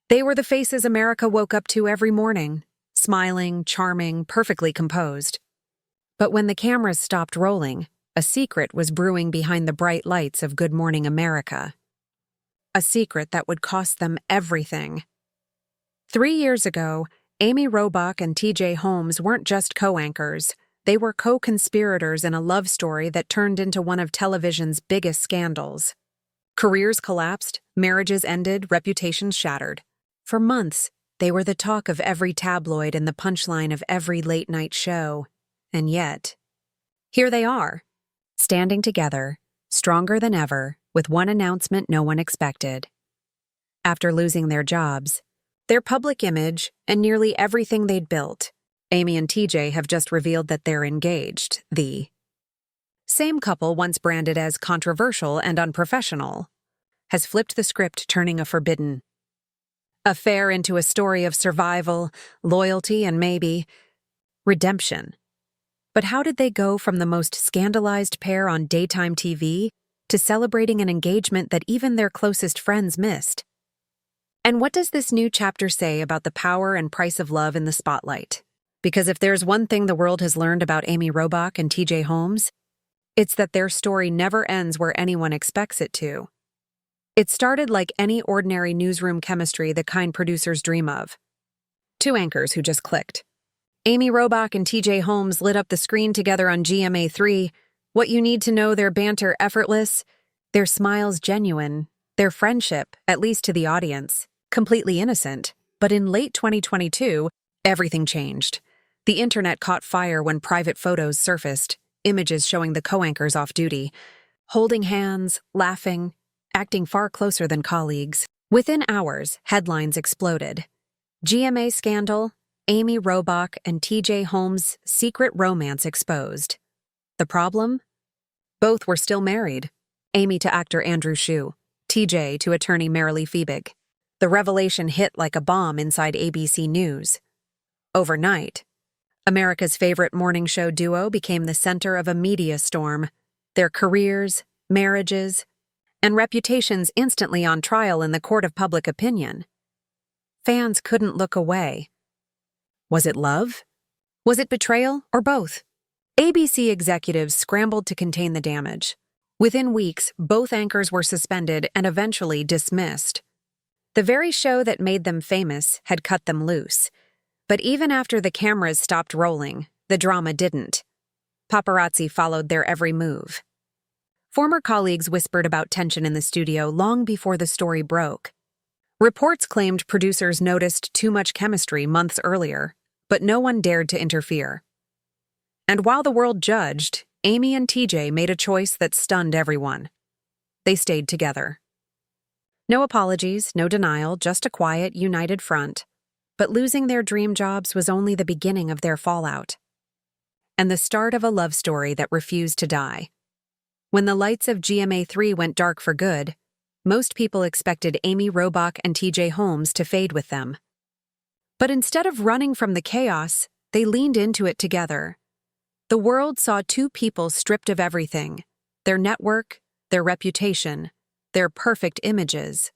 They were the faces America woke up to every morning, smiling, charming, perfectly composed. But when the cameras stopped rolling, a secret was brewing behind the bright lights of Good Morning America. A secret that would cost them everything. 3 years ago, Amy Robach and T.J. Holmes weren't just co-anchors. They were co-conspirators in a love story that turned into one of television's biggest scandals. Careers collapsed, marriages ended, reputations shattered. For months, they were the talk of every tabloid and the punchline of every late-night show. And yet, here they are, standing together, stronger than ever, with one announcement no one expected. After losing their jobs, their public image, and nearly everything they'd built, Amy and TJ have just revealed that they're engaged, the same couple once branded as controversial and unprofessional, has flipped the script, turning a forbidden affair into a story of survival, loyalty, and maybe redemption. But how did they go from the most scandalized pair on daytime TV to celebrating an engagement that even their closest friends missed? And what does this new chapter say about the power and price of love in the spotlight? Because if there's one thing the world has learned about Amy Robach and T.J. Holmes, it's that their story never ends where anyone expects it to. It started like any ordinary newsroom chemistry the kind producers dream of. Two anchors who just clicked. Amy Robach and T.J. Holmes lit up the screen together on GMA 3. What you need to know: their banter effortless, their smiles genuine, their friendship, at least to the audience, completely innocent. But in late 2022, everything changed. The internet caught fire when private photos surfaced, images showing the co-anchors off duty, holding hands, laughing, acting far closer than colleagues. Within hours, headlines exploded. GMA scandal, Amy Robach and T.J. Holmes' secret romance exposed. The problem? Both were still married. Amy to actor Andrew Shue, T.J. to attorney Marilee Fiebig. The revelation hit like a bomb inside ABC News. Overnight, America's favorite morning show duo became the center of a media storm. Their careers, marriages, and reputations instantly on trial in the court of public opinion. Fans couldn't look away. Was it love? Was it betrayal, or both? ABC executives scrambled to contain the damage. Within weeks, both anchors were suspended and eventually dismissed. The very show that made them famous had cut them loose. But even after the cameras stopped rolling, the drama didn't. Paparazzi followed their every move. Former colleagues whispered about tension in the studio long before the story broke. Reports claimed producers noticed too much chemistry months earlier, but no one dared to interfere. And while the world judged, Amy and TJ made a choice that stunned everyone. They stayed together. No apologies, no denial, just a quiet, united front. But losing their dream jobs was only the beginning of their fallout. And the start of a love story that refused to die. When the lights of GMA 3 went dark for good, most people expected Amy Robach and T.J. Holmes to fade with them. But instead of running from the chaos, they leaned into it together. The world saw two people stripped of everything: their network, their reputation, their perfect images.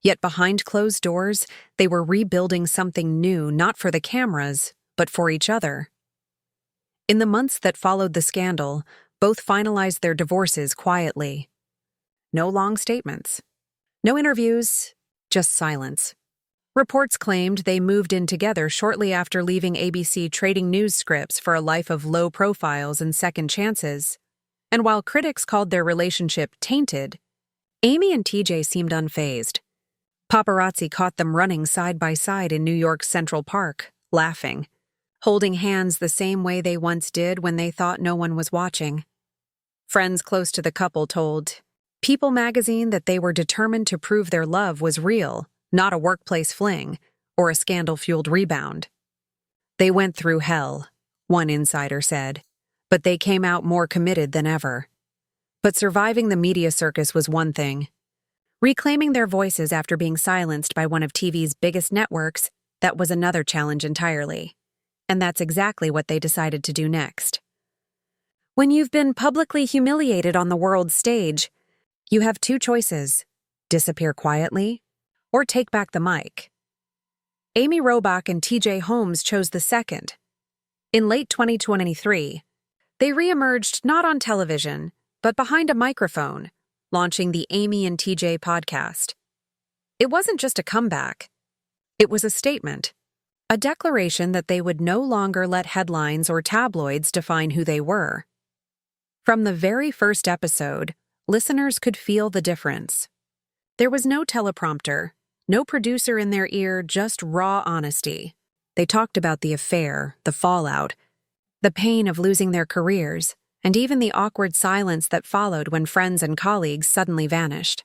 Yet behind closed doors, they were rebuilding something new, not for the cameras, but for each other. In the months that followed the scandal, both finalized their divorces quietly. No long statements. No interviews, just silence. Reports claimed they moved in together shortly after leaving ABC, trading news scripts for a life of low profiles and second chances. And while critics called their relationship tainted, Amy and TJ seemed unfazed. Paparazzi caught them running side by side in New York's Central Park, laughing, holding hands the same way they once did when they thought no one was watching. Friends close to the couple told People magazine that they were determined to prove their love was real, not a workplace fling or a scandal-fueled rebound. They went through hell, one insider said, but they came out more committed than ever. But surviving the media circus was one thing. Reclaiming their voices after being silenced by one of TV's biggest networks, that was another challenge entirely. And that's exactly what they decided to do next. When you've been publicly humiliated on the world's stage, you have two choices: disappear quietly or take back the mic. Amy Robach and T.J. Holmes chose the second. In late 2023, they re-emerged not on television, but behind a microphone, launching the Amy and T.J. podcast. It wasn't just a comeback. It was a statement, a declaration that they would no longer let headlines or tabloids define who they were. From the very first episode, listeners could feel the difference. There was no teleprompter, no producer in their ear, just raw honesty. They talked about the affair, the fallout, the pain of losing their careers, and even the awkward silence that followed when friends and colleagues suddenly vanished.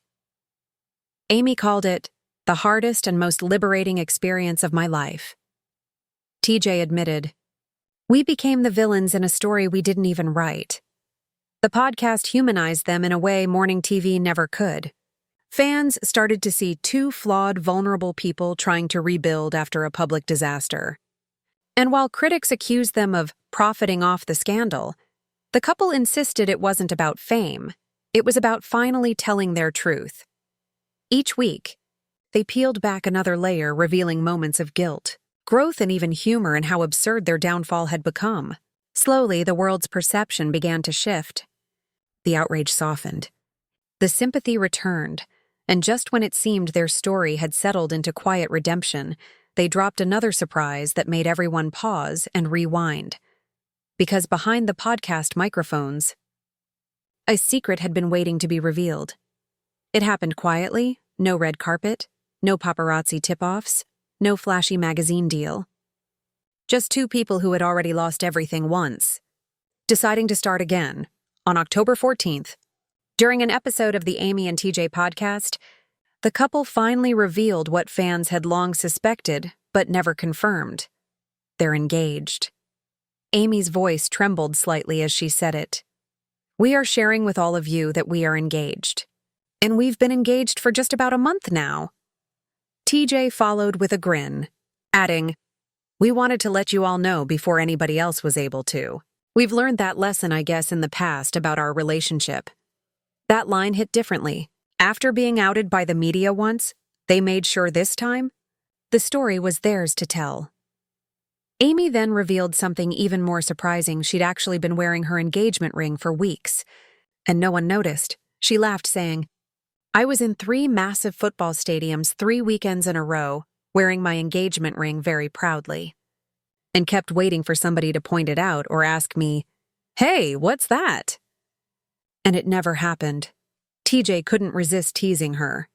Amy called it the hardest and most liberating experience of my life. TJ admitted, "We became the villains in a story we didn't even write." The podcast humanized them in a way morning TV never could. Fans started to see two flawed, vulnerable people trying to rebuild after a public disaster. And while critics accused them of profiting off the scandal, the couple insisted it wasn't about fame. It was about finally telling their truth. Each week, they peeled back another layer, revealing moments of guilt, growth, and even humor in how absurd their downfall had become. Slowly, the world's perception began to shift. The outrage softened. The sympathy returned, and just when it seemed their story had settled into quiet redemption, they dropped another surprise that made everyone pause and rewind. Because behind the podcast microphones, a secret had been waiting to be revealed. It happened quietly, no red carpet, no paparazzi tip-offs, no flashy magazine deal. Just two people who had already lost everything once, deciding to start again. On October 14th, during an episode of the Amy and TJ podcast, the couple finally revealed what fans had long suspected but never confirmed. They're engaged. Amy's voice trembled slightly as she said it. "We are sharing with all of you that we are engaged. And we've been engaged for just about a month now." TJ followed with a grin, adding, "We wanted to let you all know before anybody else was able to. We've learned that lesson, I guess, in the past about our relationship." That line hit differently. After being outed by the media once, they made sure this time, the story was theirs to tell. Amy then revealed something even more surprising. She'd actually been wearing her engagement ring for weeks, and no one noticed. She laughed, saying, "I was in 3 massive football stadiums 3 weekends in a row, wearing my engagement ring very proudly, and kept waiting for somebody to point it out or ask me, 'Hey, what's that?' And it never happened." TJ couldn't resist teasing her.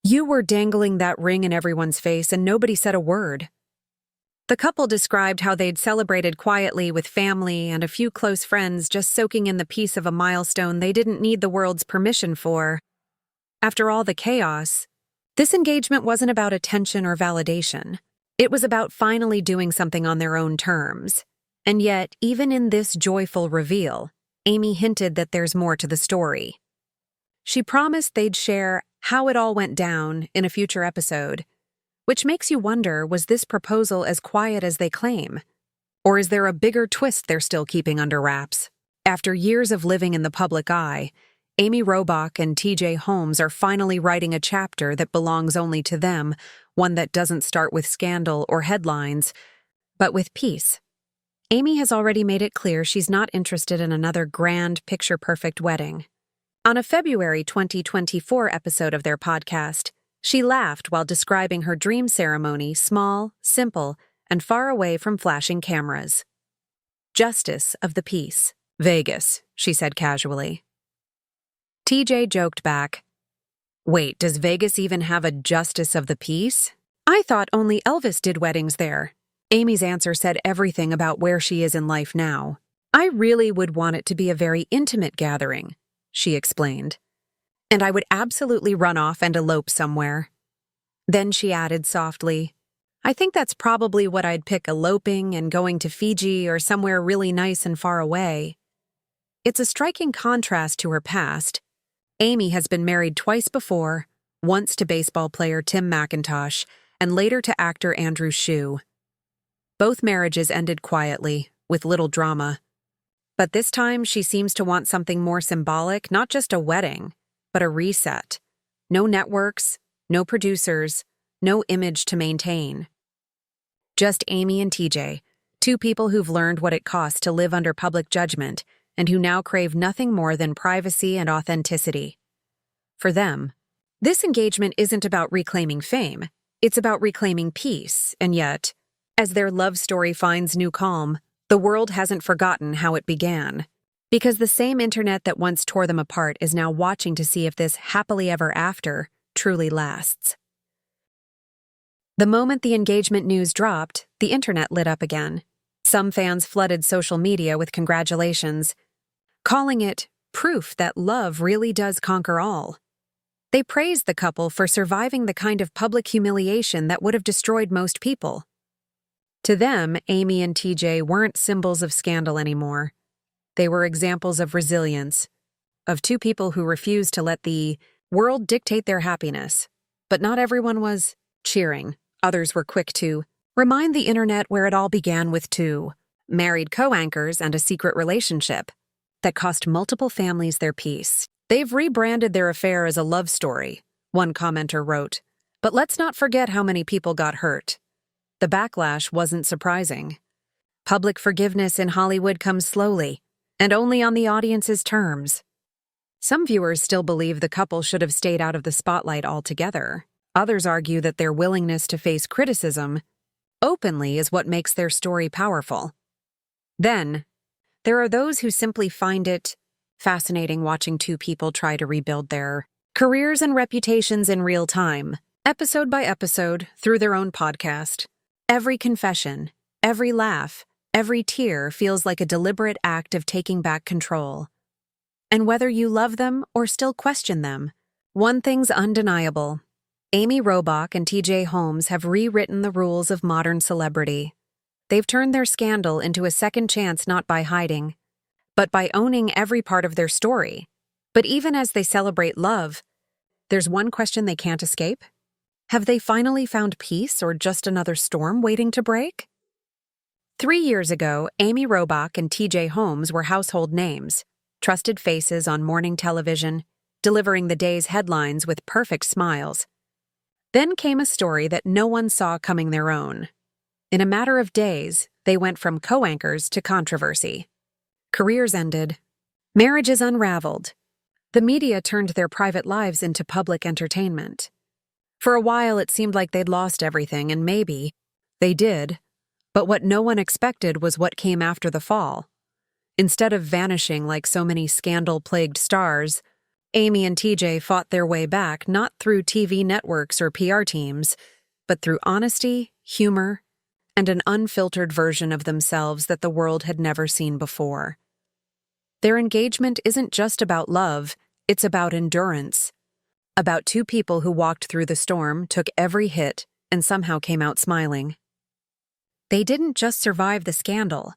"You were dangling that ring in everyone's face and nobody said a word." The couple described how they'd celebrated quietly with family and a few close friends, just soaking in the peace of a milestone they didn't need the world's permission for. After all the chaos, this engagement wasn't about attention or validation. It was about finally doing something on their own terms. And yet, even in this joyful reveal, Amy hinted that there's more to the story. She promised they'd share how it all went down in a future episode, which makes you wonder, was this proposal as quiet as they claim? Or is there a bigger twist they're still keeping under wraps? After years of living in the public eye, Amy Robach and T.J. Holmes are finally writing a chapter that belongs only to them, one that doesn't start with scandal or headlines, but with peace. Amy has already made it clear she's not interested in another grand, picture-perfect wedding. On a February 2024 episode of their podcast, she laughed while describing her dream ceremony, small, simple, and far away from flashing cameras. "Justice of the peace. Vegas," she said casually. TJ joked back, "Wait, does Vegas even have a justice of the peace? I thought only Elvis did weddings there." Amy's answer said everything about where she is in life now. "I really would want it to be a very intimate gathering," she explained. "And I would absolutely run off and elope somewhere." Then she added softly, "I think that's probably what I'd pick, eloping and going to Fiji or somewhere really nice and far away." It's a striking contrast to her past. Amy has been married twice before, once to baseball player Tim McIntosh and later to actor Andrew Shue. Both marriages ended quietly, with little drama. But this time she seems to want something more symbolic, not just a wedding, but a reset. No networks, no producers, no image to maintain. Just Amy and TJ, two people who've learned what it costs to live under public judgment and who now crave nothing more than privacy and authenticity. For them, this engagement isn't about reclaiming fame, it's about reclaiming peace, and yet, as their love story finds new calm, the world hasn't forgotten how it began. Because the same internet that once tore them apart is now watching to see if this happily ever after truly lasts. The moment the engagement news dropped, the internet lit up again. Some fans flooded social media with congratulations, calling it proof that love really does conquer all. They praised the couple for surviving the kind of public humiliation that would have destroyed most people. To them, Amy and TJ weren't symbols of scandal anymore. They were examples of resilience, of two people who refused to let the world dictate their happiness. But not everyone was cheering. Others were quick to remind the internet where it all began with two married co-anchors and a secret relationship that cost multiple families their peace. They've rebranded their affair as a love story, one commenter wrote. But let's not forget how many people got hurt. The backlash wasn't surprising. Public forgiveness in Hollywood comes slowly, and only on the audience's terms. Some viewers still believe the couple should have stayed out of the spotlight altogether. Others argue that their willingness to face criticism openly is what makes their story powerful. Then, there are those who simply find it fascinating watching two people try to rebuild their careers and reputations in real time, episode by episode, through their own podcast. Every confession, every laugh, every tear feels like a deliberate act of taking back control. And whether you love them or still question them, one thing's undeniable. Amy Robach and T.J. Holmes have rewritten the rules of modern celebrity. They've turned their scandal into a second chance not by hiding, but by owning every part of their story. But even as they celebrate love, there's one question they can't escape. Have they finally found peace or just another storm waiting to break? 3 years ago, Amy Robach and T.J. Holmes were household names, trusted faces on morning television, delivering the day's headlines with perfect smiles. Then came a story that no one saw coming their own. In a matter of days, they went from co-anchors to controversy. Careers ended. Marriages unraveled. The media turned their private lives into public entertainment. For a while, it seemed like they'd lost everything, and maybe they did. But what no one expected was what came after the fall. Instead of vanishing like so many scandal-plagued stars, Amy and TJ fought their way back not through TV networks or PR teams, but through honesty, humor, and an unfiltered version of themselves that the world had never seen before. Their engagement isn't just about love, it's about endurance. About two people who walked through the storm, took every hit, and somehow came out smiling. They didn't just survive the scandal,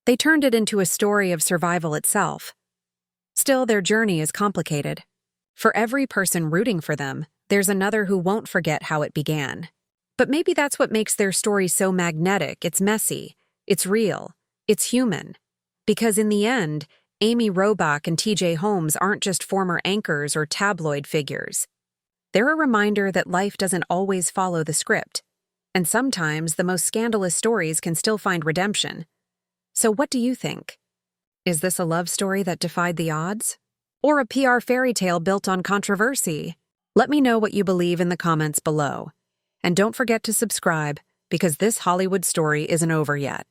they turned it into a story of survival itself. Still, their journey is complicated. For every person rooting for them, there's another who won't forget how it began. But maybe that's what makes their story so magnetic. It's messy, it's real, it's human. Because in the end, Amy Robach and T.J. Holmes aren't just former anchors or tabloid figures. They're a reminder that life doesn't always follow the script, and sometimes the most scandalous stories can still find redemption. So what do you think? Is this a love story that defied the odds? Or a PR fairy tale built on controversy? Let me know what you believe in the comments below. And don't forget to subscribe, because this Hollywood story isn't over yet.